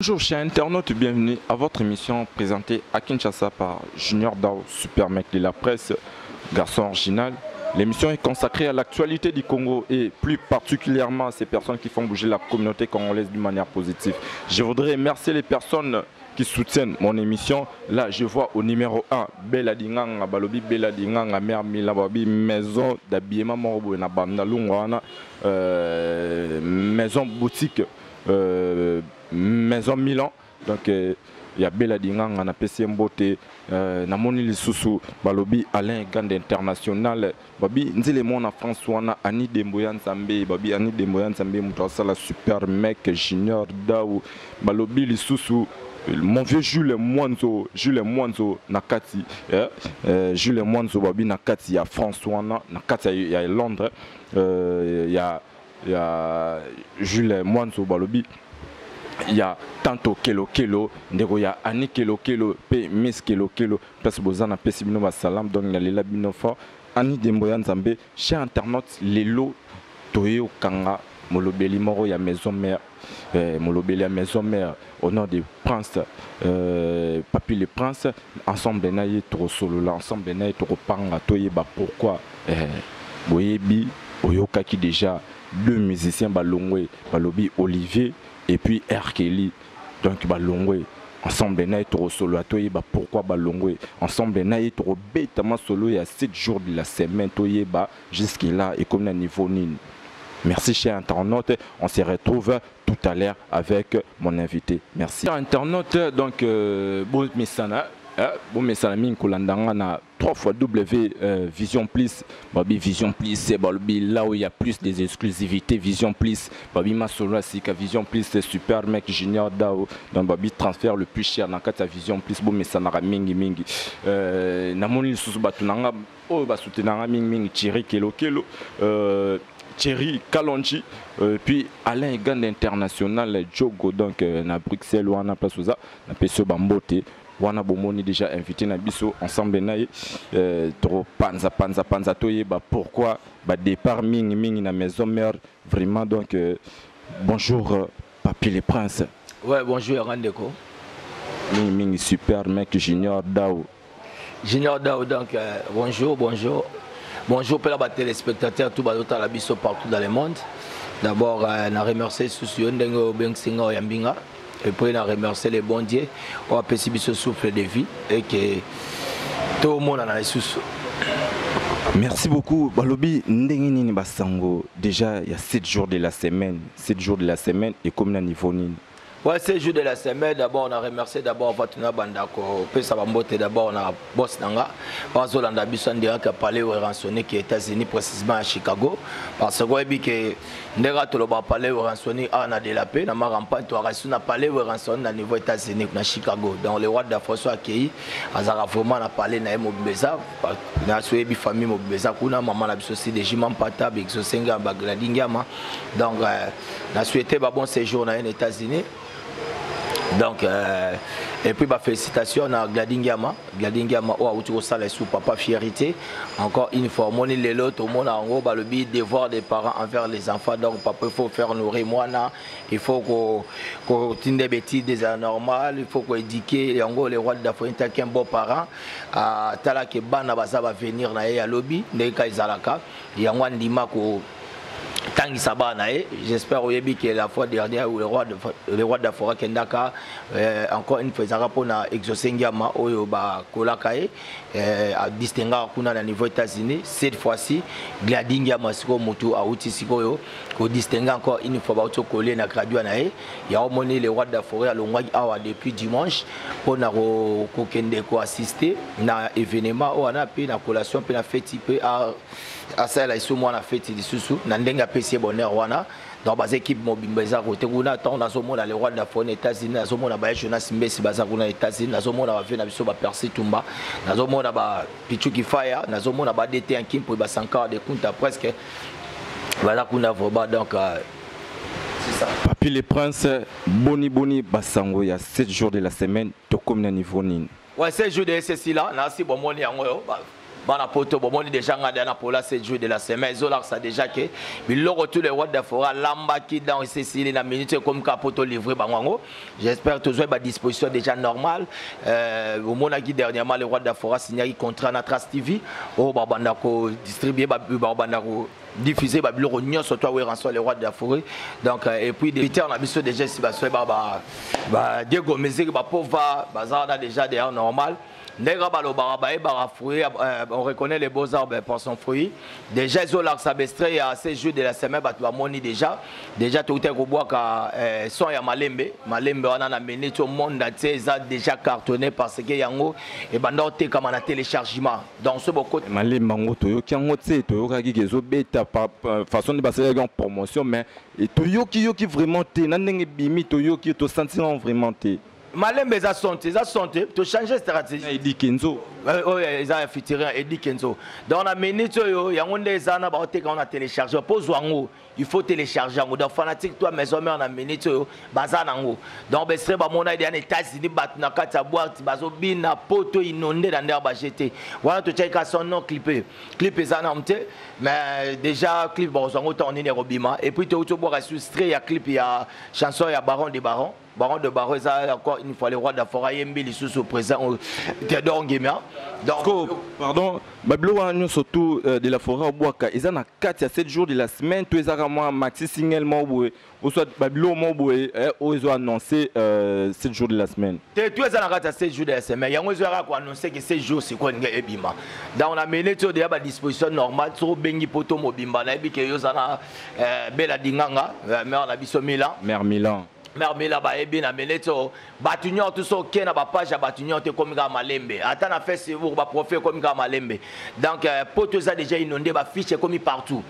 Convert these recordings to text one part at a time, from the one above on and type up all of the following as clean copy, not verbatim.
Bonjour chers internautes, bienvenue à votre émission présentée à Kinshasa par Junior Dao, super mec de la presse, garçon original. L'émission est consacrée à l'actualité du Congo et plus particulièrement à ces personnes qui font bouger la communauté congolaise d'une manière positive. Je voudrais remercier les personnes qui soutiennent mon émission. Là, je vois au numéro 1, Bella Dinganga, Balobi Bella Dinganga, Mère Milababi, maison d'habillement Morobo, maison boutique, maison Milan. Donc, il y a Bella Dinganga, na PCM Beauté, na Moni Lissousou, Balobi Alain Gand International, Babi Nzile Mona François, Annie Demboyan Zambé, Babi Annie Demboyan Zambé, Moutouassa, super mec, Junior Daou, Balobi Lissousou. Mon vieux Jules Mwanzo Nakati, Jules Mwanzo Babi Nakati, il y a François Nakati, il y a Londres, il y a Jules Mwanzo Balobi, il y a Tanto Kelo Kelo, il y a Annie Kelo Kelo, Miss Kelo Kelo, parce que vous en avez Pessimino Salam, donc il y a les Labinofa, Annie Demboyan Zambé, chez internautes, les lots, Toyo Kanga, Molobeli Moro, il y a Maison Mère. Molobeli à Maison Mère au nom des princes, Papi les princes, ensemble naïe trop solo là, ensemble naïe trop panga toyeba pourquoi Boyebi Oyoka qui déjà deux musiciens Balongwe, Balobi Olivier et puis R. Kelly, donc Balongwe. Ensemble naïe trop solo à toyeba pourquoi Balongwe, ensemble naïe trop bêtement solo il y a 7 jours de la semaine toyeba jusqu'à là et comme un niveau nine. Merci chers internautes, on se retrouve tout à l'heure avec mon invité. Merci. Chers internautes, donc bon messana min kulandanga na 3 fois W Vision Plus, Babi Vision Plus c'est là où il y a plus des exclusivités. Vision Plus, Babi Masolo Sika Vision Plus c'est super mec Junior Dao, donc Babi transfert le plus cher dans ta Vision Plus bon messana mingi namoni susu batunanga oh basutenanga mingi Thierry Kelo Thierry Kalonji, puis Alain Gand International, Jogo, donc à Bruxelles, ou à place où ça, à Pesso Bambote, ou à Bomoni déjà invité à Bisso, ensemble, trop panza, toye, pourquoi, départ, ming, na maison mère, vraiment, donc, bonjour, Papi les Princes. Ouais, bonjour, Randeko. Ming, super mec, Junior Dao. Junior Dao, donc, bonjour. Bonjour pour les téléspectateurs, tout le monde partout dans le monde. D'abord, je remercie Soussio Ndengo Bengsinga Yambinga. Et puis, je remercie les bons dieux. On a perçu ce souffle de vie et que tout le monde a les sous. Merci beaucoup. Balobi Ndengini Basango. Déjà, il y a 7 jours de la semaine. 7 jours de la semaine et comme un niveau nini. Ouais, c'est le jour de la semaine. D'abord, on a remercié d'abord Fatuna Bandako. Puis ça va monter d'abord, on a Boss Nanga. Parce qu'on a besoin de parler aux rançonnés qui est aux États-Unis, précisément à Chicago. Parce que nous avons parlé aux rançonnés à Nadelapé. Nous avons parlé aux rançonnés au niveau des États-Unis, à Chicago. Donc, le roi de la France a accueilli. Nous avons vraiment parlé de Mobeza. Nous avons suivi la famille Mobeza. Nous avons aussi des jimans patables, exosenga, bagladingama. Donc, nous avons souhaité un bon séjour aux États-Unis. Donc, et puis félicitations à Gladingama, où a autour ça les sous papa fierté. Encore une fois, mon les autres, au monde en gros, le devoir des parents envers les enfants. Donc, papa, il faut faire nourrir moi, il faut qu'on tienne des bêtises des anormales, il faut qu'on éduque. Et en gros, les rois de la famille, qu'un bon parent, tala que bana baza va venir na ya lobby, neka izalaka, et en gros, ndima ko Tangi Sabanae, j'espère que la fois dernière où le roi de la forêt Kendaka, encore une fois, pour Exosengiama, Oyoba Kolakae, à distinguer à niveau États-Unis, cette fois-ci, Gladingiama Siko Motu à Outisikoyo, qu'on distingue encore une fois, collé na graduanae, il y a au moins le roi de la forêt à Longwag Awa depuis dimanche, pour assister à l'événement, où on a pu la collation, puis la fête, à ça, là, ils ont fait des sous-sous, n'endenga PC bonheur wana. Dans les équipes mobilisées, on attend les rois de la faune États-Unis, on a Jonas Mbesi aux États-Unis, on a vu la Percy Tumba, on a Pichuki Fire, on a DT en Kim pour les 5 ans de compte presque. Voilà qu'on a vraiment donc. C'est ça. Papi les Princes, Boni Basango, il y a 7 jours de la semaine, tu comme un niveau nini. Ouais, 7 jours de SSI là, on a aussi bon money en bana poto bomoni déjà ngada na pola 7 jours de la semaine zola ça déjà que biloko tous les rois de fora lamba qui dans Cécile na minute comme capoto livré bango. J'espère toujours ba disposition déjà normale au mona qui dernièrement les rois de fora signé contrat na Trace TV au banda ko distribuer ba banda ko diffuser ba biloko nyonso toi we rançon les rois de la forêt donc et puis des on a besoin déjà si ba ba Diego musique ba pauvre bazar déjà derrière normal. On reconnaît les beaux-arts pour son fruit. Déjà, ils ont il y a 16 jours de la semaine, déjà tout est au bois son ya malembe. Malembe, on a mené tout le monde, ils ont déjà cartonné parce que yango et bandote comme un téléchargement. Dans ce beaucoup. Malembe, qui en haute, toyo bêta façon de passer en promotion, mais toyo qui vraiment t'es, n'en bimi toyo qui te sentir vraiment t'es. Malembe za santé, tu changer stratégie. Eddie Kenzo. Oui, ils ont futurien Eddie Kenzo. Dans la minute il y a des années on a téléchargé pose wango, il faut télécharger wango. Dans fanatique toi maison mais on a minute bazanango. Donc bestre ba mona des États-Unis bat na kata boîte bazo bina poto inondé dans der ba jeté. Voilà tu check son nom clipé. Clip zanamte mais déjà clip bazango tourner les robima et puis tu boire illustré il y a clip il y a chanson il y a Baron de Baron. Baron de Baron, encore une fois, les rois d'Afora, Yembi, sous présent, Théodore Nguema. Donc, pardon, Bablo, surtout de la forêt au Boaka, ils ont 4 à 7 jours de la semaine, tous les armes, Maxi Single, Moboué, ou soit Bablo, Moboué, ils ont annoncé 7 jours de la semaine. Tous les armes à 7 jours de la semaine, ils ont annoncé que 7 jours, c'est quoi, Ebima. Donc, on a mené tout à disposition normale, sur Bengi Poto Mobimba, et puis que ils ont Bella Dinganga, mère Nabiso Milan. Mère Milan. Mère là-bas et bien amené to batunion tout ça qui na ba page batunion te comme ga malembe attends na fait c'est vous ba profiter comme ga malembe donc potes ça déjà inondé ba fiche comme partout.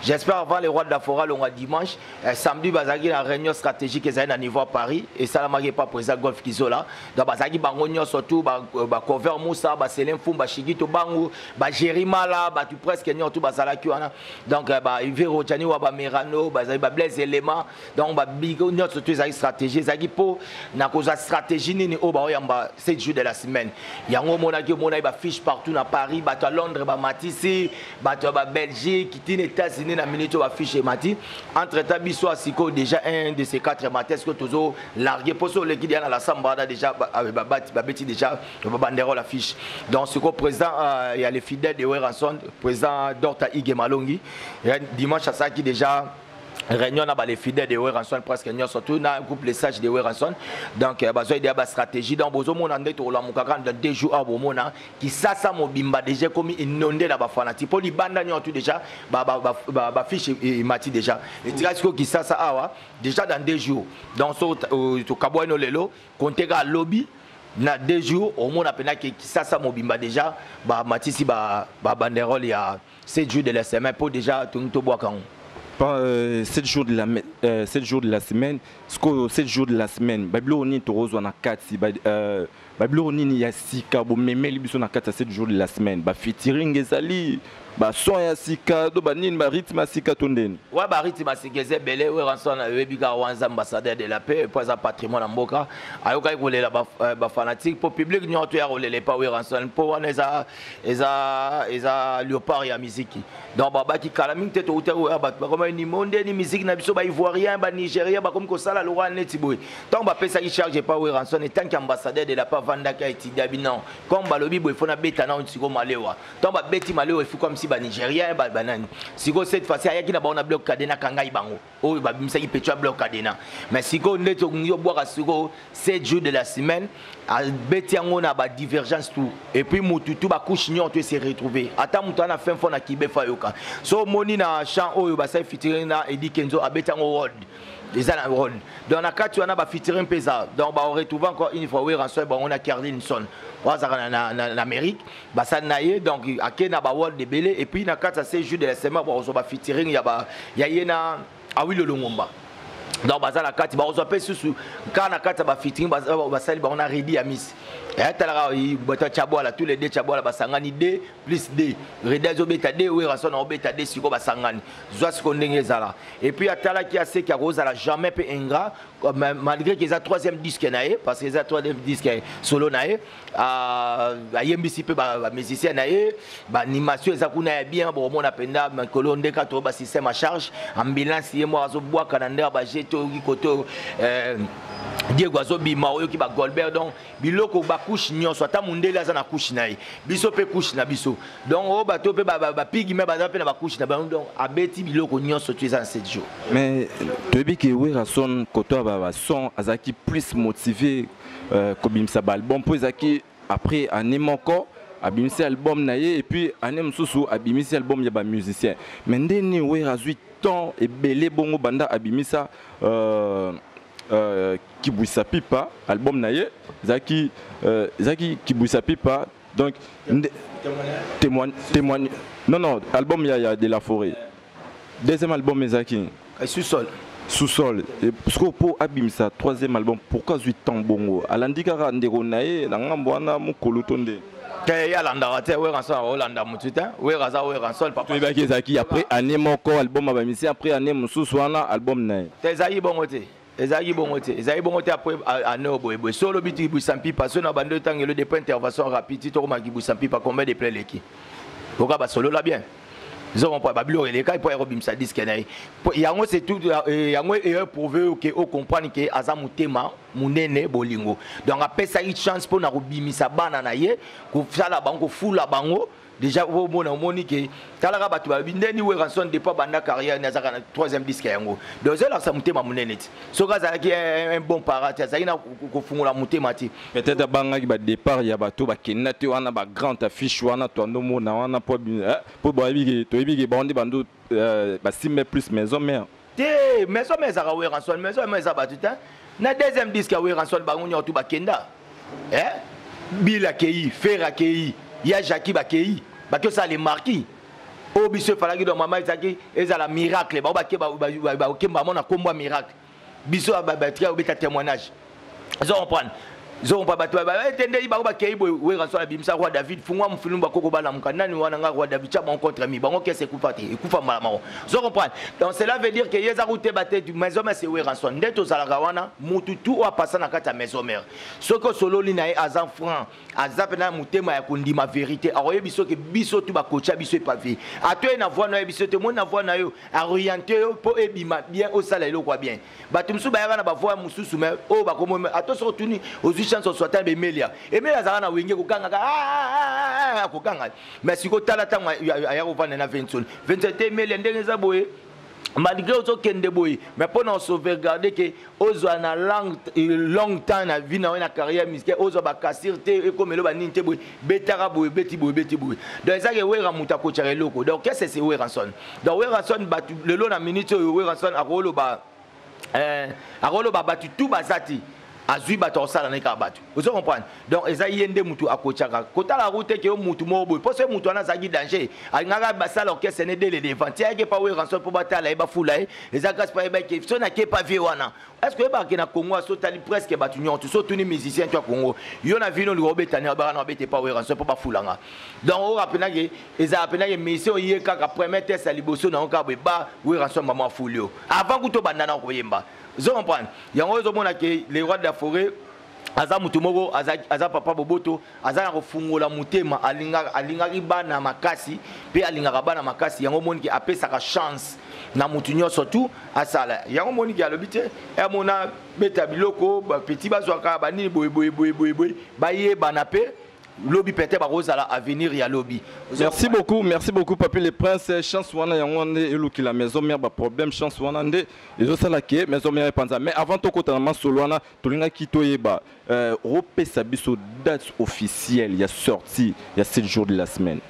J'espère avant les rois de la forêt le dimanche samedi bazaki la réunion stratégique ezali na niveau à Paris et ça la marqué pas président Golf Kizola donc bazaki bango nyo surtout ba cover Moussa ba Selem Fumba Shigito bango ba Jerimala ba tu presque nyo tout bazala ki wana donc ba Ivero Tchani wa ba Merano bazali ba Blaise élément donc ba bigo nyo surtout stratégie zaki po na koza stratégie nini o ba yamba 7 jours de la semaine yango monaki mona ba fiche partout na Paris ba to Londres ba matisi ba to ba Belgique tine États-Unis na minute ba fiche mati entre tabiso asiko déjà un de ces 4 matins que toujours largué pour so le qui dans la samba déjà ba beti déjà ba bandero la fiche donc ce ko président il y a les fidèles de Weranson président Dorta Ige Malongi dimanche à ça qui déjà réunion na les fidèles de Weranson presque nous surtout na un groupe les sages de Weranson donc bazo idée ba stratégie donc bozo mona ndeto la mukaka dans 2 jours à bomona qui ça mobimba déjà comme inondé la ba fanatique pour li banda nyo tout déjà ba fiche mati déjà et tirasiko qui ça awa déjà dans 2 jours donc to kabwano lelo konteka lobby na 2 jours au monde appena qui ça mobimba déjà ba matisi ba banderole il y a 7 jours de la semaine pour déjà tout bois quand 7 jours de la 7 jours de la semaine, 7 jours de la semaine, Babylone ni torozo na 4 Babylone ni ya sika bo memeli biso na 4 à 7 jours de la semaine, ba featuring ezali ba son ya sika do ba nini ba rythme sika tondeni. Ouais ba rythme sika zebele we ranson webika wanza ambassadeur de la paix pour sa patrimoine mboka ayoka ikolela ba fanatique pour public nyoto ya rolele pa we ranson pour wana eza léopard ya musique. Donc baba ki kala mingi te to utero ba comme ni monde ni musique na biso ba ivoirien ba nigérien ba comme ko sala lo wana tiboy. Donc ba pesa ki charge pa we ranson et tant qu'ambassadeur de la paix vanda ka etidia binan comme ba lobi boy fona beta na ntiko malewa. Donc ba beti malewa il faut comme si ba nigérien ba banani. Siko cette fois ci ayaki na ba on bloc cadena kanga ibango. O ba bimisa ki petua bloc cadena. Mais siko neto nyo boire siko 7 jours de la semaine a beti yango na ba divergence tout et puis mututu ba couche nyo to se retrouver. Ata mutu na fin fona kibe fa yoka. So moni na champ oyo ba sai fitiri na Eddie Kenzo abeta ngo world. Les ana world. Dans la carte on a ba fitiri pesa. Donc ba on retrouve encore une fois oui rançon ba on a Carlinson. En Amérique, bah ça naie donc à Kenya ba world de belé et puis na carte ces jours de la semaine ba on ba fitiri ya yena ah oui le longomba. Donc baza la carte ba on peut sous quand na carte ba fitting ba sali ba on a ready à miss Et talaka bota chabola tous les deux chabola basangani D plus D. Redazo beta D oui rason on beta D siko basangani. Zwa siko ndenge zala. Et puis atala qui a ce qui a rose la jamais peu ingrat malgré qu'ils a troisième disque naé parce qu'ils a troisième disque solo naé a yembisi pe ba musicien naé ba animation ezakuna bien bon mon apenda kolonde ka to ba système à charge ambulance yemo azo bois kananda ba jeto koto Diego Azobima oyo ki ba Goldberg donc biloko ba couche nyonso ata mundele aza na couche naye biso pe couche na biso donc o bato pe ba pigi me ba pe na ba couche na ba donc abeti biloko nyonso tu es en 7 jours. Mais tobi ke wera son koto ba son azaki plus motivé kobimisa ba album po ezaki après année moko abimisa album naye et puis année mususu abimisa album ya ba musicien mais ndeni wera 8 ans et belé bongo banda abimisa Kibouissa Pipa, album naye, Zaki Kibouissa Pipa, donc témoigne. Non, album ya de la forêt. Deuxième album Zaki. Sous-sol. Sous-sol. Parce que pour Abimsa, troisième album, pourquoi 8 ans bongo? Alandikara ndeko naye, langambwana mukolo tonde. Après année moko album abamisi après année mususwana album naye. Tezayi bongote. Ezayi bongote après année oboye. Solo biti busampi parce que na bande temps le dépôt intervention rapide to ma busampi pas combien de play leki. Pourquoi ba solo là bien. Ils ont pas babilo les cas pour robim sa disque naye. Yango c'est tout yango est prouvé que on comprendre que azamu tema munene bolingo. Donc après ça une chance pour na robimisa bana naye ko sala bango fula bango déjà au moni que talaka batu babindeni we ranson départ banda carrière na zaka na troisième disque yango. Donc là ça mutema munene ti. Soka za ki un bon parati ça ina ko fungula mutema ti. Peut-être banga ki ba départ ya bato ba kenate wana ba grande affiche wana to ndomo na wana pour boyebi to yebi bandi bando ba simé plus maison mère. Té maison mère za we ranson maison mère za batu ta. Na deuxième disque we ranson bango nyoto ba kenda. Bila kei, Fera kei, ya Jackie ba kei. Parce que ça les marquis. Au biso falaki do mama izaki ezala miracle ba ba ke ba mona kombo miracle. Biso ba tria obeta témoignage. Ils ont prendre. Ils ont pas battu ba entendez ba ke ibo we ranso la bimsa roi David fungwa mfunu ba koko bala mkanani wana nga roi David cha contre mi bango ke se kufati ekufa mala maro. Ils ont comprendre. Donc cela veut dire que yeza route batte du maison mais c'est we ranso ndeto zalaka wana mutu tu wa passa na kata maison mère. Soko solo lina e azan franc azapena mutema ya kundima vérité aroye biso ke biso tu ba kocha biso pa vie atoye na voix na biso te mo na voix na yo orienté yo po ebima bien au sala elo kwa bien batu msu ba ya na ba voix mususu mais o ba komo ato so tuni ozu chance soit un bemelia emelia za na wenge ko kanga ko kanga mais siko tala tanga ya ko vana na 27 emelia ndenge za boye malgré auto kende boy mais pour nous sauvegarder que ozo na long temps na vie na carrière musicale ozo ba kasirte et comme le ba ninte boy betara boy beti boy donc ça que we ramuta ko tchare loko donc qu'est-ce que c'est we ranson donc we ranson ba le lo na minute we ranson akolo ba batu tout bazati azui bato sala na kabatu vous comprenez donc eza yende mutu akochaka kota la route ke mutu mobo parce que mutu ana zagi danger ngaka basala ke sene dele devant tiens ke pa we ranson pour batala e ba fula e eza gas pa e ba ke so na ke pa vie wana est-ce que ba ke na Congo so tali presque batu nyonto so tuni musicien to Congo yo na vino li robetani ba na bete pa we ranson pour ba fulanga donc o rapena ke eza rapena ke mission ye kaka premier test aliboso na onka ba we ranson mama fulio avant kuto bandana ko yemba. Vous comprenez? Il y a un moment que les rois de la forêt, aza mutumoko, aza papa boboto, aza na kofungola mutema, alinga riba na makasi, pe alinga riba na makasi. Il y a un moment qui appelle sa chance na mutunyo surtout à ça là. Il y a un moment qui a l'habitude, et mon a beta biloko, petit bazouaka, bani boy, baye banape. Lobby peut-être à venir y a lobby. Merci beaucoup Papi le Prince. Chance wana yangonde elu ki la maison mère ba problème chance wana nde ezo sala ke maison mère panza mais avant to kotanama solo wana tolinga kitoyeba repesa biso date officielle ya sortie il y a 7 jours de la semaine.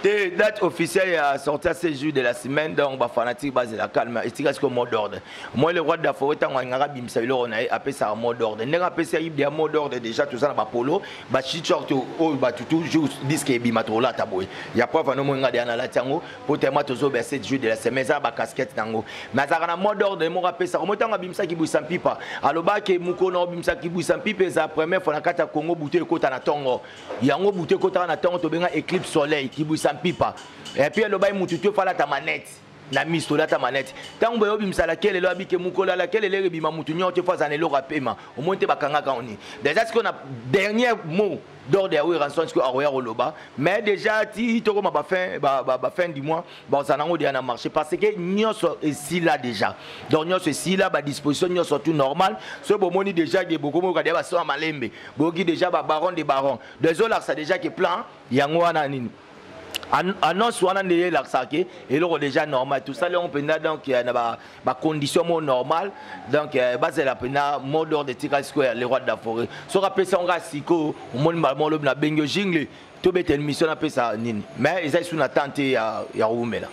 Date officielle a sorti à ces jours de la semaine, donc bah fanatique base la calme. Et c'est comme mot d'ordre. Moi le roi de la forêt tant on a bim ça on a appelé ça un mot d'ordre. N'est appelé ça il y a mot d'ordre déjà tout ça na polo, bah short oh bah tout juste disque et bimato là taboy. Il y a pas vraiment on a des na la tango pour tellement toujours bah 7 jours de la semaine ça bah casquette nango. Mais ça na mot d'ordre moi appelé ça. Moi tant bim ça qui bouille sans pipa. Alors bah que muko no bim ça qui bouille sans pipa ça première fois na kata Congo bouteille kota na tongo. Yango bouteille kota na tongo to benga éclipse soleil qui bouille sans pipa. Et puis le bail mututu fala ta manette na miso la ta manette tant boyo bimsala kele lo abike mukola la kele le bima mutunyo te fa zanelo rapema au moins te bakanga ka oni déjà ce qu'on a dernier mot d'ordre à rançon que aroya roloba mais déjà ti to ma fin du mois bon ça nango dia na marché parce que nyoso ici là déjà donc nyoso ici là ba disposition nyoso tout normal ce bon moni déjà de beaucoup mo ka dia ba so malembe bogi déjà ba baron des barons désolé ça déjà qui plan yango wana nini annonce wana ndeye laksake et là déjà normal tout ça là on peut donc il y a ba condition normale donc base la pena mode d'ordre de tika square les rois de la forêt so rappelle ça on ga siko au monde malmo le na bengo jingle to bete mission appelle ça nini mais ils sont sous attente ya rumela.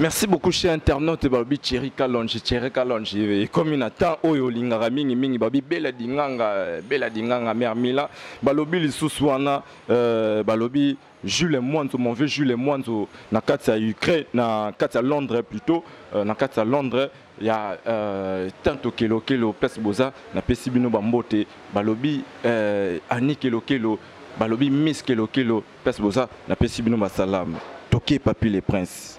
Merci beaucoup cher internaute babi Thierry Kalonji comme une attente oyo lingara mingi babi bela dinganga mermila balobi lisusu wana balobi Jules Mwanzo mon vieux Jules Mwanzo na kati ya Ukraine na kati ya Londres plutôt na kati ya Londres ya tanto kelo place boza na pesi bino bambote balobi ani kelo balobi miss kelo place boza na pesi bino basalam toke papi les princes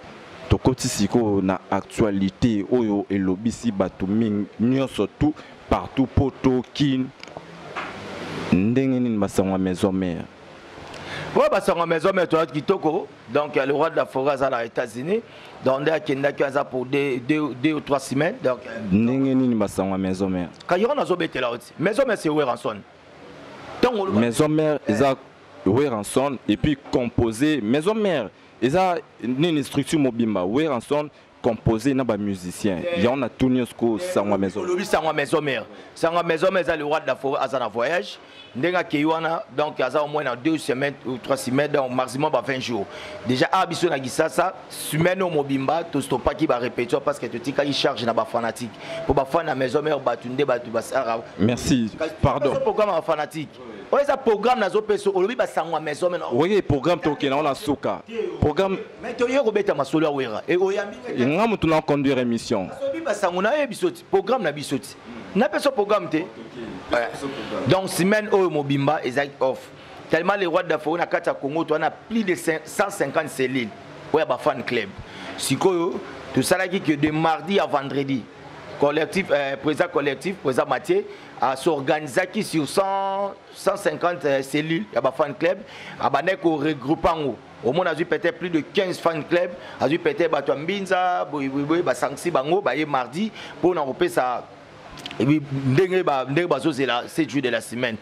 tokoti siko na actualité oyo elobisi bato mingi nyonso tout partout poto kin ndenge nini basangwa maison mère. Oui, parce que maison mère toi kitoko donc le roi de la forêt à les États-Unis donc il y a pour 2 ou 3 semaines donc ndenge nini basangwa maison mère quand il y a na zobete là aussi maison mère c'est Weranson maison mère eza Weranson et puis composé maison mère eza une structure mobimba Weranson composé na ba musicien il y en a tout nyosco sangwa maison mère le roi de la forêt à un voyage ndenga keiwana donc aza au moins dans 2 semaines ou 3 semaines donc maximum 20 jours déjà abiso na gisasa semaine au mobimba to stoppa qui va répéter parce que tu tika il charge na ba fanatique pour ba fan na maison mère batunde batu basara. Merci pardon ce programme fanatique ouais ça programme na zo peso olobi ba sangwa maison mère oui programme to ke na ona soka programme mais to yo robeta masolo wera et oyambi ngamu tuna conduire émission olobi ba sanguna e bisoti programme na bisoti na peso programme te. Ouais. Donc semaine au mobimba est off tellement les rois de la forêt na kata Congo tu as plus de 150 cellules ouais ba fan club sikoyo tout ça là qui que de mardi à vendredi collectif président Mathieu a s'organiser qui sur 150 cellules ya ba fan club abane ko regroupant au moins a eu peut-être plus de 15 fan club a eu peut-être ba Mbinza boy ba sanksi bango ba mardi pour na repé ça. Et puis, c'est la 7 jours de la semaine.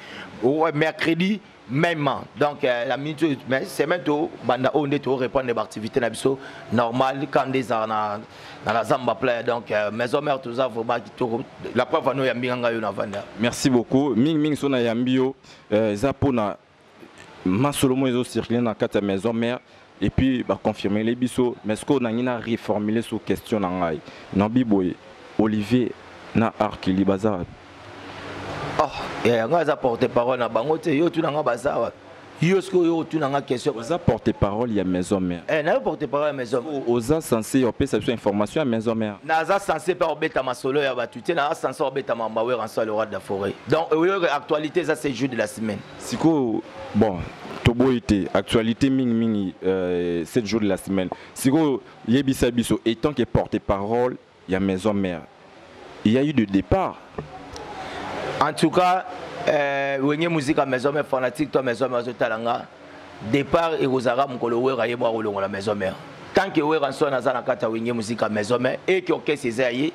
Mercredi, même. Donc, la minute, c'est maintenant on est répondre des activités normales quand des dans la Zamba Play. Donc, maison mère, tout ça, la preuve, nous avons. Merci beaucoup. Ming Sona Yambio, Zapona, Masolomo, ils ont circulé dans la maison mère. Et puis, confirmer les bisous. Mais ce qu'on a reformulé sur question, Olivier. Na Arkili Bazar. Oh, il y a un porte-parole na bango te yo tu na bazar. Yo ce que yo tu na question. Oza porte-parole ya maison mère. Na porte-parole maison. Oza censé opé cette information à maison mère. Na za censé pas obeta masolo ya batuté na censé obeta mambawe en le roi de la forêt. Donc actualité ça c'est jour de la semaine. Siko bon Toboité, actualité mingi 7 jours de la semaine. Siko yebisa biso étant que porte-parole ya maison mère. Il y a eu de départ. En tout cas, Wenye musique à maison mère fanatique, toi maison mère talanga. Départ et Rosara mukolo wera yebo rolongo la maison mère. Tant que wera son azana kata Wenye musique à maison mère et que ok c'est zaye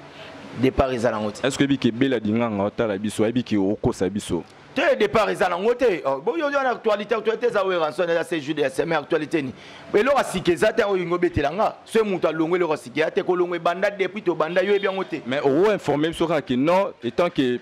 départ ezala ngoti. Est-ce que biki bela dinganga otala biso ebiki oko sabiso? te départ eza nango te bon yo na actualité za we rançon na ces jours de semaine actualité ni mais lo asike za te oyo ngobetela nga so mutu alongwe le asike te ko longwe banda depuis to banda yo bien ngote mais au informé sur que non étant que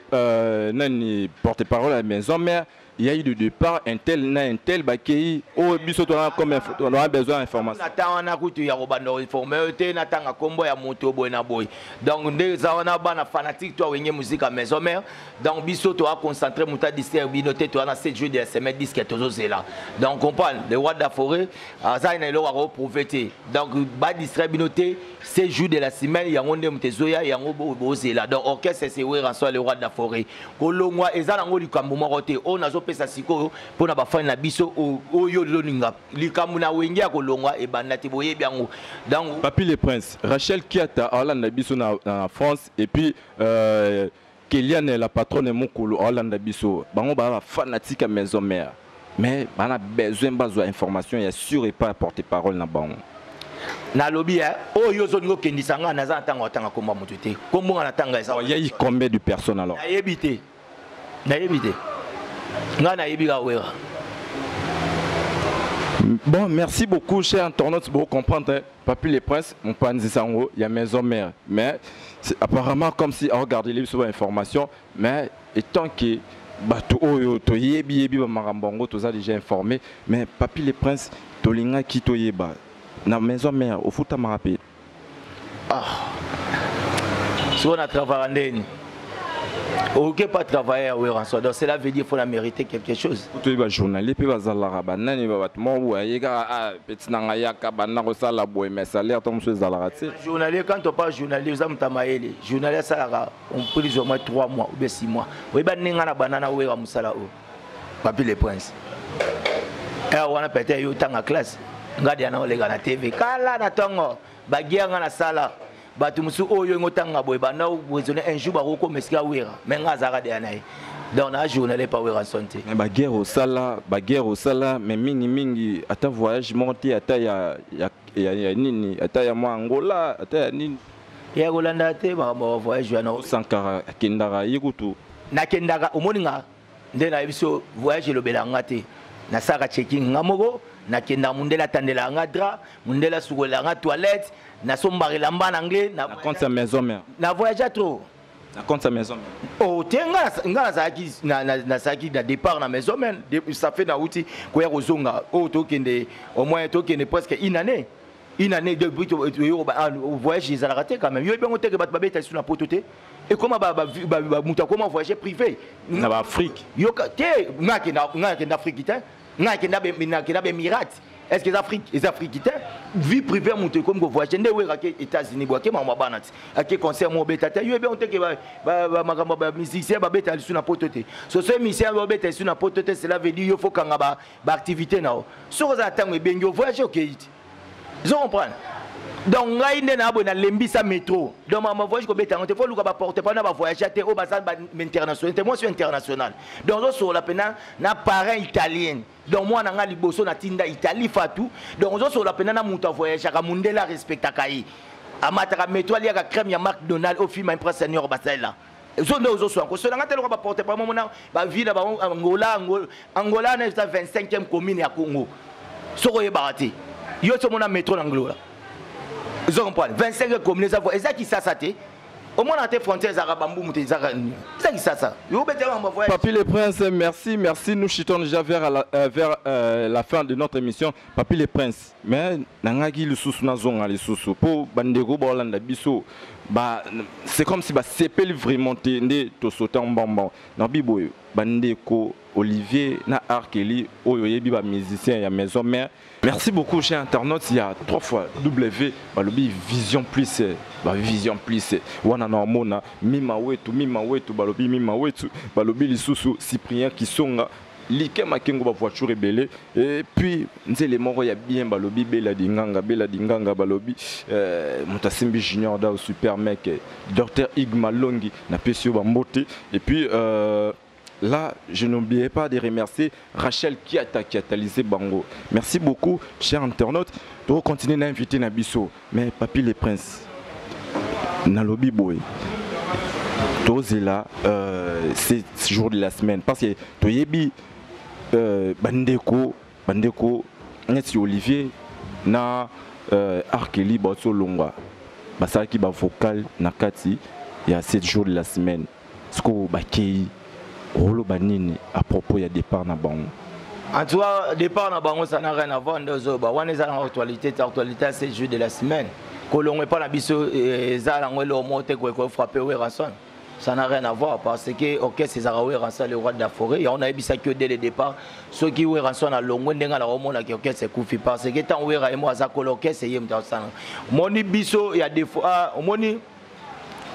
nani porte-parole à la maison mère il y a eu de départ un tel bakei au biso to comme on a besoin d'information attends na kutu ya robando informer te na tanga kombo ya moto boy na boy donc des wana bana fanatique toi wenye musique à maison mère donc biso to a concentrer muta distribuer noter toi na 7 jours de semaine disque tozo zela donc on parle le roi de la forêt ça il a reprouvé donc ba distribuer noter 7 jours de la semaine ya ngonde mtezoya ya ngo bozela donc orchestre c'est we rançon le roi de la forêt kolongwa ezala ngo likambo moko te on azo pesa siko pona ba fan na biso oyo loninga likambo na wengi akolongwa e bandati boye biango donc Papi le Prince Rachel Kiata Hollande biso na France et puis Kéliane la patronne Mokolo Hollande biso bango ba fanatique à maison mère mais on a besoin d'informations il y a sûr et pas porte-parole na bango na lobby oyo zoningo kendisanga na za tanga tanga komba mutu te kombo na tanga esa il y a eu combien de personnes alors na yebite nga na yebika wera. Bon, merci beaucoup, chers internautes, pour comprendre. Papi le Prince, mon pan Sango, il y a maison mère. Mais apparemment, comme si on regardait les informations, mais étant que bato oyo to yebi ba marambongo to ça déjà informé, mais Papi le Prince, to linga ki to yeba na maison mère au futa marapé. Ah. Si on a travaillé ok, pas travailler à Ouérançon. Donc cela veut dire qu'il faut la mériter quelque chose. Tu es journaliste, puis vas à la banane, journaliste, quand on parle journaliste, journaliste, on peut au moins 3 mois ou 6 mois. Oui, ben, on a banana ou musala ou. Papi le Prince. Et on a peut-être eu tant en classe. Regardez, les gars na TV. Kala na tongo, bagia na sala. Batu musu oyo ngotanga boy bana besoin un jour ba ko meska wera menga zara de anai donc na journée pas wera santé ba guerre au sala mais mingi ata voyage monté ata ya nini ata ya Angola ata ya nini ya Golanda te ba voyage na Sankara kendara yikutu na kendara omoninga nde na biso voyage lo belanga te na saka checking ngamoko na kenda mundela tandela ngadra mundela sugola nga toilette na sombari lamba en anglais na compte sa maison mère na voyage trop na compte sa maison mère oh tenga nga na saki na départ na maison mère ça fait na outi ko ya kozonga oh to kende au moins to kende presque une année depuis voyage ils ont raté quand même yo bien oté que bat babeta sur na pototé et comment muta comment voyager privé na Afrique yo te nga kenda Afrique te nga kenda be Émirats. Est-ce que les Africains vie privée monte comme voyager ne wera ke États-Unis boa ke mama banati ake concert mo betata yo be on te ke ba musicien ba beta sur na pototé so ce musicien ba beta sur na pototé cela veut dire il faut kanga ba activité na so za tango bengi voyager OK ils comprennent donc ngai nde na bona lembisa métro donc ma voyage ko beta on te faut luka ba porter pas na ba voyager te o ba ça international te moi je suis international donc sur la pena na parrain italien donc moi na nga liboso na tinda Italie fatou donc sur la pena na muta voyager ka mundela respecta kai amata métro ali ka crème ya McDonald au film impress senior basela zone ozo so ko so nga telo ba porter pas moi na ba ville ba Angola na 25e commune ya Congo soko ye barati yo to mona métro na Angola. Ils ont compris 25 communes ça voit exact qui ça té au moins la frontière za bambou muté za ça qui ça yo bete ma voyage. Papi le Prince, merci nous chitons déjà vers la fin de notre émission. Papi le Prince mais nangaki le sous na zonga le sous pour bandego bolanda biso ba c'est comme si ba sepel vraiment ndé to sauter en bonbon na biboyo bandeko Olivier na Arkeli oyo yebi ba musicien ya maison mère. Merci beaucoup chers internautes, il y a 3 fois W balobi vision plus wana na mona mima wetu balobi mima wetu balobi lisusu Cyprien Kisonga like makengo ba voiture belé et puis nzele moko ya bien balobi bela dinganga balobi Mutasimbi Junior da super mec Dr Igma Longi na pesio ba mbote et puis là, je n'oubliais pas de remercier Rachel qui a catalysé Bango. Merci beaucoup, chers internautes. De continuer à inviter Nabiso. Mais Papi le Prince, Nalobi Boy. tozela c'est jour de la semaine parce que toyebi bandeko neti Olivier na Arkeli baso longwa basaki ba vocal na kati ya 7 jours de la semaine sko bakei rolo banini à propos ya départ na bango. En tout cas, départ na bango ça n'a rien à voir ndozoba wana eza na actualité à 7 jours de la semaine kolongwe pas na biso eza la ngwelo monte ko frapper Weranson. Ça n'a rien à voir parce que ok c'est Zaraoui Ranson le roi de la forêt et on a vu ça que dès le départ ceux qui oué Ranson à longue ndenga la romo na ok c'est Koufi parce que tant oué ra et moi ça ok c'est yem dans ça moni biso il y a des fois moni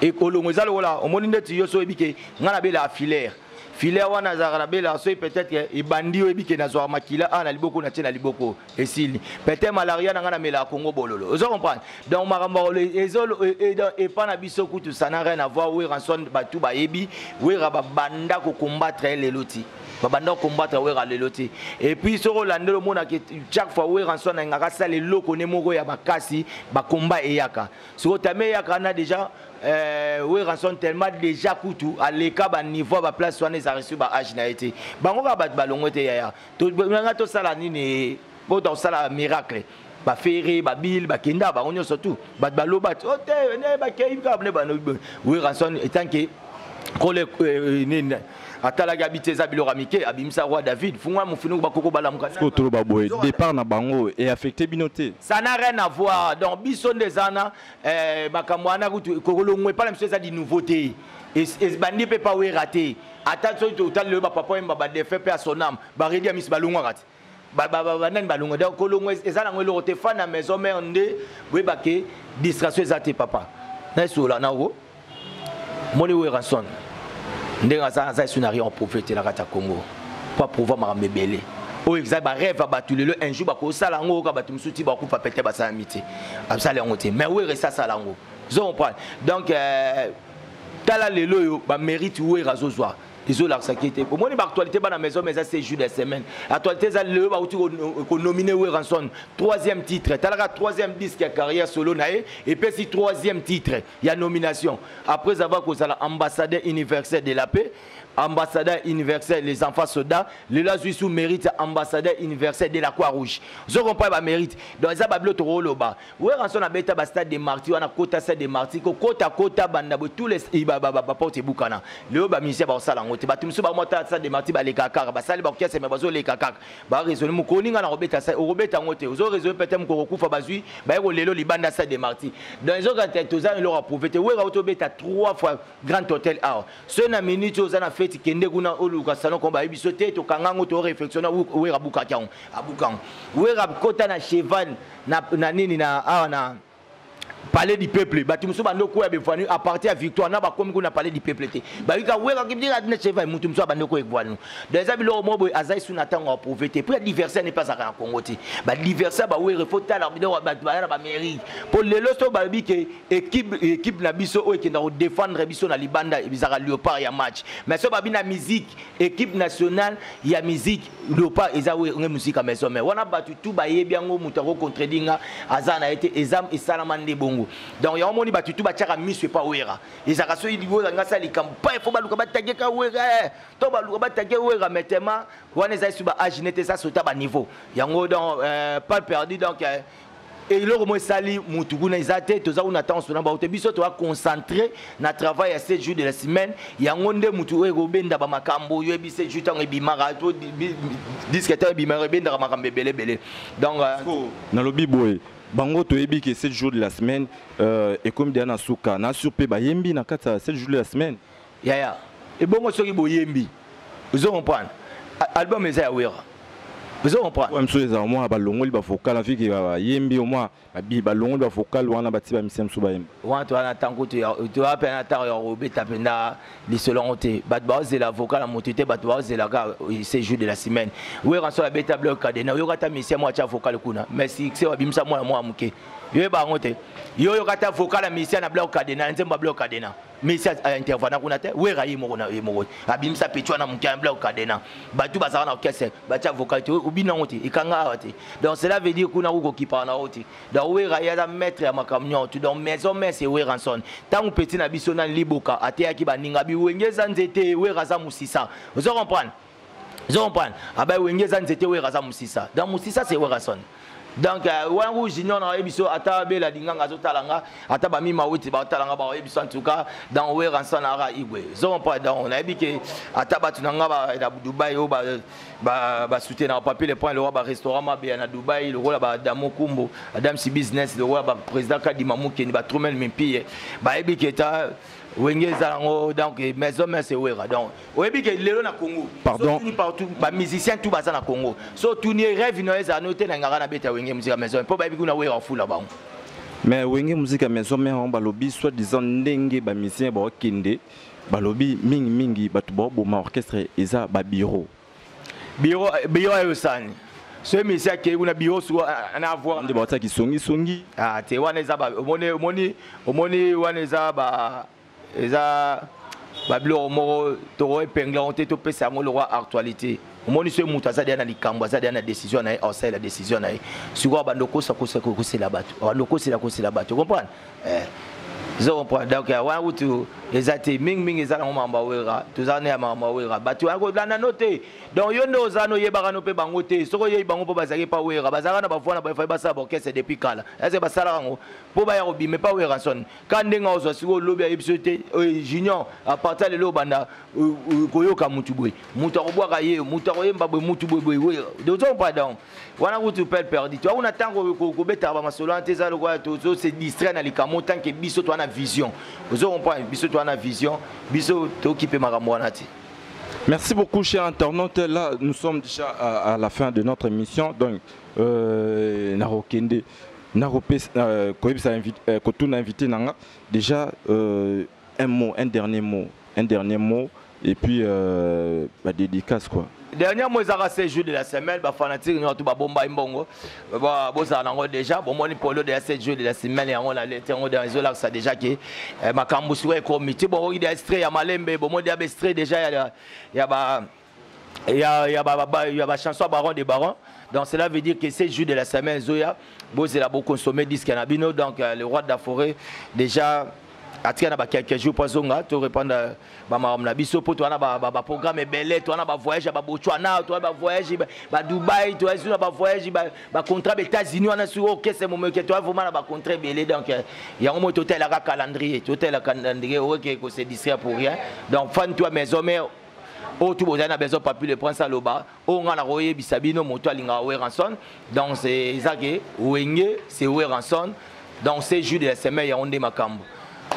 et kolongo za lola moni ndeti yo so ebike ngana be la filaire filaire wana zara be la so peut-être e bandi o ebike na zo makila ana liboko na tena liboko esili peut-être malaria na ngana mela Congo bololo vous comprenez donc maramba ezolo et pas na biso kutu ça n'a rien à voir oué Ranson batu ba yebi oué ra banda ko combattre les loti babanda combattre oué ra les loti et puis so rolande le mona que chaque fois oué Ranson na ngaka ça les loko ne moko ya bakasi ba combat eyaka so tamé yaka na déjà oui Ranson tellement déjà coutu à l'écart bas niveau bas place soigner ça reçu bas âge n'a été bango va battre ballon été ya tout nanga to sala nini pour dans sala miracle ba ferré ba bill ba kenda ba onyo surtout bat balo bat ote ne ba kay ka ne ba no oui Ranson étant que kole nini atala gabité za bilo ramike abimsa roi David fungwa mufunu ba koko bala mukana ko to ba boy départ na bango et affecté binoté ça n'a rien à voir donc bison des ana makamwana kutu kolongwe pas même chose ça di nouveauté et bandi peut pas oui rater attention total le papa mba défait pe à son âme ba redi amis balongwa rat ba nan balongwa donc kolongwe ezala ngelo te fa na maison mais onde oui ba ke distraction ezate papa na sola na wo moni oui Ranson ndenga ça sunari en prophète la kata Congo pas pouvoir marambebele o exact ba rêve ba tulelo un jour ba ko sala ngo ka batum suti ba ku pa pété ba sa amitié absala ngote mais oui resta sala ngo zo on parle donc tala lelo yo ba mérite oui razozwa ils la sécurité pour moi actualité ba na maison mais ça c'est jour de semaine actualité ça le ba uti ko nominé oui Ranson 3e titre tala 3e disque ya carrière solo nae et puis si 3e titre il y a nomination après avoir que ça ambassadeur universel de la paix ambassadeur universel les enfants soldats le la sous mérite ambassadeur universel de la Croix-Rouge je comprends pas mérite donc ça bablo to roloba oui Ranson a beta ba stade de Martyrs on a kota stade de Martyrs ko kota banda tous les ba porte bukana le ba ministère ba sala ngote ba tumso ba mota stade de Martyrs ba le kaka ba sali ba kiase me bazo le kaka ba raisonner mo koninga na robeta sa robeta ngote ozo raisonner peut-être ko kufa bazui ba ko lelo libanda stade de Martyrs dans les autres tozana leur a profité oui auto beta 3 fois Grand Hôtel Or ce na minute ozana kende kuna oluka salon komba biso te to kangango to réflexion ou rabuka kyan abukan ou rabukota na cheval na nini na palais du peuple batumso bandoko ya befanu à partir à victoire na ba comme kuna palais du peuple te ba wika wera kibdira na cheval mutumso bandoko ekvanu des abilo mobo azai suna tango pauvreté pour l'adversaire n'est pas à Congo te ba l'adversaire ba wera faut ta l'arbitre ba mairie pour le losto ba bi que équipe na biso o ekenda ko défendre biso na libanda bizara léopard ya match mais so ba bi na musique équipe nationale ya musique léopard ezawe musique à maison mais wana batu tout ba yebiango mutako contredinga azana été exam et salamande bon donc ya omoni batutu batiaka miso pas wera ezaka so idigo nga sali campagne faut baluka batage ka wera to baluka batage wera metema wana eza suba age nete ça sota ba niveau yango donc pas perdu donc et le mo sali mutugu na izate toza una temps na ba biso to concentrer na travail à 7 jours de la semaine yango nde mutu ego benda ba makambo yo ebise jutango ebimara to discuter ebimara benda ba makambe belebele donc na lobi boy bango to yebi que 7 jours de la semaine et comme diana suka na surpe ba yembi na kata 7 jours de la semaine ya et bongo soki bo yembi vous comprendre album eza wera vous comprendre ouais monsieur eza moi ba longoli ba vocal avec ba yembi au moins ba longoli ba vocal wana ba tiba misem so ba yembi wana to na tango to apena tar yo robeta penda li selon te ba baze la vocal a motité ba baze la ga 7 jours de la semaine oui Ranson la beta bloc cadena yo kata misem moi cha vocal kuna mais si c'est wa bimsa moi muke Yo bango te. Yo kata vocal la mission na bloc cadena, nzemba bloc cadena. Mission intervenant kuna te, we rayi mo na mo. Abimisa petwa na mukya bloc cadena. Batu bazana na orchestre, bacha vocal te ubina ngote, ikanga ate. Donc cela veut dire kuna uko kipa na oti. Donc we rayi da maître ya makamnyo, tu donc maison mais c'est we ranson. Tant petit na biso na liboka, ate ya ki baninga bi wengeza nzete we raza musisa. Vous comprenez? Vous comprenez? Ah ben wengeza nzete we raza musisa. Dans musisa c'est we ranson. Donc wangu junior na ebiso ata bela dinganga zotalanga ata ba mi mawuti ba talanga ba ebiso en tout cas dans we ranson na ra igwe zo pas dans on a dit que ata ba tunanga ba na Dubaï o ba soutenir na papier les points le roi ba restaurant ma bien na Dubaï le roi ba Damo Kumbo Adam si business le roi ba président Kadima Mukeni ba Trumel Mimpiye ba ebi que ta wengeza ngo donc maison mais c'est wera donc oyebi que lelo na Congo pardon partout ba musicien tout baza na Congo so tourner rêve no eza noter na ngara na beta wenge musique maison po ba ebi kuna wera fula ba mais wenge musique maison mais on balobi soit disant ndenge ba musicien ba kende balobi mingi batu ba boma orchestre eza ba bureau yo sani ce musicien qui una bureau soit na avoir ndé ba ki songi ah te wana eza ba omoni wana eza ba eza bablo moro toro epengla on te to pesa ngo le roi actualité omoni ce muta za dia na likambo za dia na décision na ose la décision na siko bandoko sa ko la bato bandoko c'est la ko la bato comprendre zo comprendre donc wa utu ezate ming ezala ngomamba wera tuzane ya mama wera bato ako lana note donc yo ndo zano yebaka no pe bango te soko ye bango po bazaki pa wera bazaka na bafona ba fa basa orchestre depuis kala ese basala ngo po ba ya obime pa wera son kandenga ozo siko lobi ya episode junior à partir de lobanda koyoka mutu boy mutu akobwaka ye mutu akoyemba boy mutu boy we donc pardon wana utu perdu tu on attend ko beta ba masolo anteza lo kwa to se distraire na likamo tant que biso to na vision ozo comprendre biso to na vision biso to occuper makambo wana ti. Merci beaucoup, chers internautes. Là, nous sommes déjà à la fin de notre émission. Donc, Narokende, Naropes, Kotuna invité Nanga. Déjà, un dernier mot, et puis dédicace quoi. Dernier mot, c'est jour de la semaine, bah fanatique, nous avons tout bomba imbongo, bah bossa nango déjà, bon moi ni polo de 7 jours de la semaine et on a l'été on dans les ça déjà que ma cambusu est comité, bon il y a extrait ya malembe, bon moi il y a extrait déjà il y a chanson baron des barons. Donc cela veut dire que 7 jours de la semaine Zoya, bon c'est là beaucoup consommer disque cannabino donc le roi de la forêt déjà atika na ba quelques jours pour zonga to répondre ba maram na biso po to na ba programme belé to na ba voyage ba Botswana to ba voyage ba Dubaï to na ba voyage ba contrat aux États-Unis on a sur OK c'est moment que to vraiment na ba contrat belé donc il y a un mot hôtel à calendrier OK que c'est distraire pour rien donc fan toi maison mère oh tout besoin na besoin papier le prendre ça loba oh on a royer bisabino moto alinga we ranson donc c'est ça que wenge c'est we ranson donc c'est jour de la semaine ya onde makambo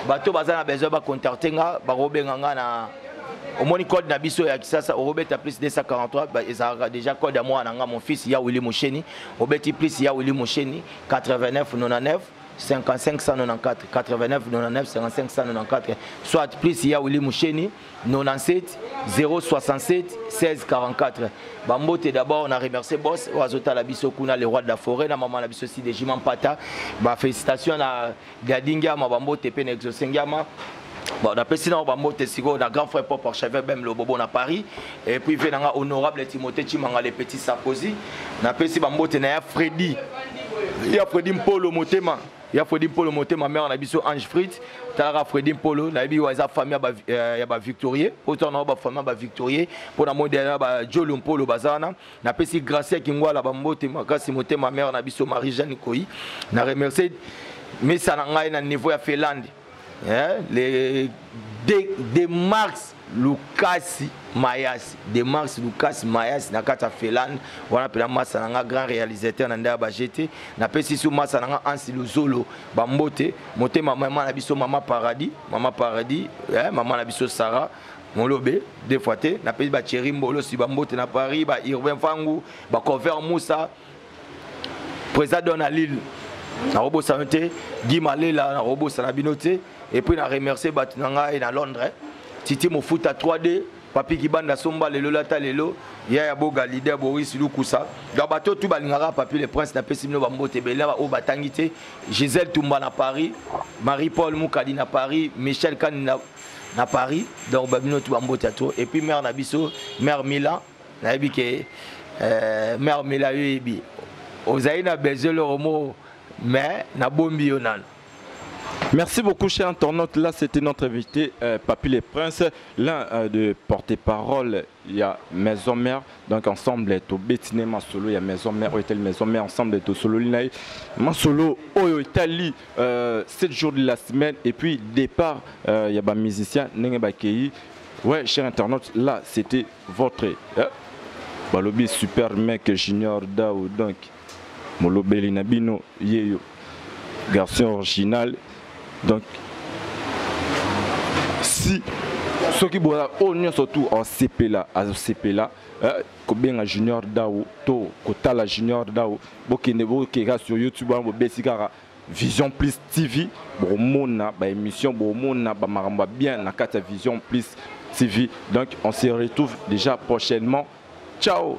bato bazana besoin ba contacter nga ba robenga nga na omoni code na biso ya kisasa robeta plus 243 ba ezaka déjà code à moi na nga mon fils ya Willy Mosheni obeti plus ya Willy Mosheni 89 99 55 194 89 99 55 194 soit plus ya Willy Mosheni 97 067 16 44 bambote d'abord on a remercié boss wazota la biso kuna le roi de la forêt na maman la biso si de Jiman Pata ba félicitations na Gadinga ma bambote pe na exosengama. Bon, on a passé dans Bambote Sigo, on a grand frère Pop Archevêque, même le Bobo à Paris. Et puis, il y a honorable Timothée Chimanga, les petits Sarkozy. On a passé Bambote, il y a Freddy. Il y a Freddy Mpolo Motema. Il y a Freddy Mpolo Motema, ma mère, on a vu Ange Fritz. Il y a Freddy Mpolo, on a vu la famille Victorier. Autant on a famille Victorier. Pour la mode, il y a Joe Mpolo Bazana. On a passé Gracia Kingwa, la Bambote, Grâce Motema, ma mère, on a vu Marie-Jeanne Koyi. On a remercié, mais ça n'a pas niveau à Finlande. Les de Marx Lucas Mayas de Marx Lucas Mayas na kata Finlande on appelle Massa nanga grand réalisateur na nda ba jeté na pesi sou Massa nanga Ansi Luzolo bambote motema maman na biso maman paradis maman na biso Sarah Molobe deux fois té na pesi ba Thierry Mbolo si bambote na Paris ba Irvin Fangu ba Cover Moussa président na Lille na robo santé Guy Malela na robo sanabinoté. Et puis, on a remercié Batunanga et à Londres. Titi Mofuta 3D, papi kibanda somba lelo lata lelo ya ya boga leader Boris Lukusa da bato tout balingara papi le prince na pesi mino bambote bela o batangité Gisèle Tumba na Paris Marie-Paul Moukadi na Paris Michel Kan na Paris donc babino tout bambote to et puis mère na biso mère Mila na yebi ke mère Mila yebi ozaina bezelo romo mais na bombi yonan. Merci beaucoup, chers internautes. Là, c'était notre invité, Papi les Princes, l'un de porte-parole. Il y a Maison Mère, donc ensemble, au Bétiné Masolo, il y a Maison Mère, Maison Mère, ensemble, au Solo Linaï, Masolo, au Italie, 7 jours de la semaine, et puis départ, il y a des musiciens, Nengebakei. Ouais, chers internautes, là, c'était votre Balobi super mec Junior Dao, donc, Molobeli Nabino, Yeyo, garçon original. Donc, si ceux qui boivent on surtout en CP là, combien Junior Dao, to Kotala Junior Dao, Bokinebo qui est sur YouTube, Bessigara, Vision Plus TV, Bromona, émission Bromona, Maramba bien, la carte Vision Plus TV. Donc, on se retrouve déjà prochainement. Ciao!